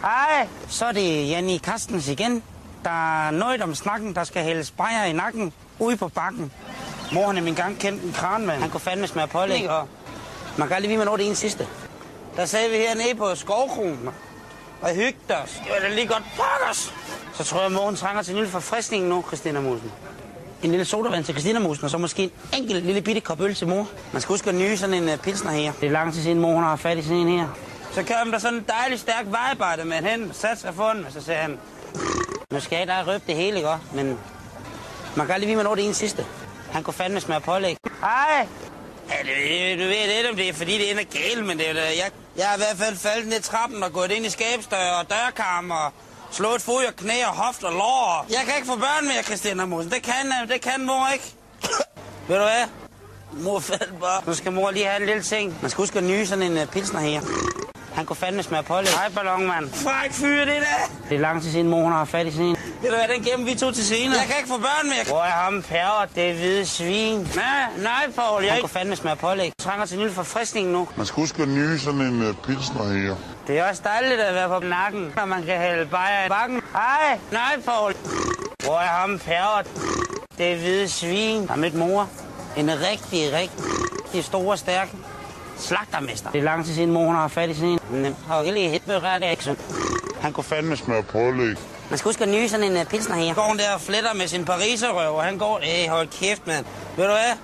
Hej, så er det Janni Carstens igen. Der er noget om snakken, der skal hældes bajer i nakken ude på bakken. Mor han er min gang kendt en kranmand. Han kunne fandme smøre pålæg, og man kan aldrig vide, hvornår det er en sidste. Der sagde vi hernede på Skovkronen og hyggede os. Det var da lige godt pokkers. Så tror jeg, morgen trænger til en lille forfriskning nu, Christina Musen. En lille sodavand til Christina Musen, og så måske en enkelt lille bitte kop øl til mor. Man skal huske at nyde sådan en pilsner her. Det er lang tid siden, mor hun har fat i sådan en her. Så kom der sådan en dejlig stærk vejarbejde med hen, satte sig for den, og så sagde han, nu skal jeg da røbe det hele, ikke? Men man kan aldrig vide, hvornår det er en sidste. Han kunne fandme smøre pålæg. Hej! Ja, du ved lidt om det er, fordi det ender galt, men det er jeg har i hvert fald faldet ned trappen og gået ind i skabsdør og dørkarm og slået fod og knæ og hoft og lår. Jeg kan ikke få børn mere, Christina Musen. Det kan mor ikke. Ved du hvad? Mor faldt bare. Nu skal mor lige have en lille ting. Man skal huske at nyde sådan en pilsner her. Han kunne fandme smøre pålæg. Hej, ballonmand. Fræk fyr, det der. Det er lang tid siden, mor hun har fat i sådan en. Ved du hvad, den gemmer vi to til senere. Jeg kan ikke få børn mere. Hvor er ham perver, det hvide svin. Nej, Paul, han kunne fandme smøre pålæg. Trænger til en lille forfriskning nu. Man skal huske at nyde sådan en pilsner her. Det er også dejligt at være på nakken, når man kan hælde bajer i bakken. Hej, nej, Paul. Hvor er ham perver, det hvide svin. Jeg har mødt mor. En rigtig stor, stærk slagtermester. Det er lang tid siden, mor hun har fat i sådan en. Men har jo lige hit med rørt, det er ikke sådan. Han kunne fandme smøre pålæg. Man skal huske at nyde sådan en pilsner her. Går hun der og fletter med sin pariserrøv, og han går, hold kæft, mand. Ved du hvad?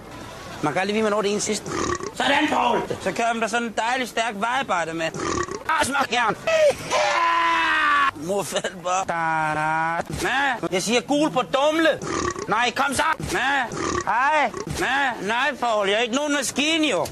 Man kan aldrig vide, hvornår det er en sidste. Sådan, Paul! Så kører der sådan en dejlig stærk vejarbejde med. Smuk jern! Mor faldt bare. Jeg siger gul på dumle. Nej, kom så! Hej! Nej, Paul, jeg er ikke nogen maskine, jo.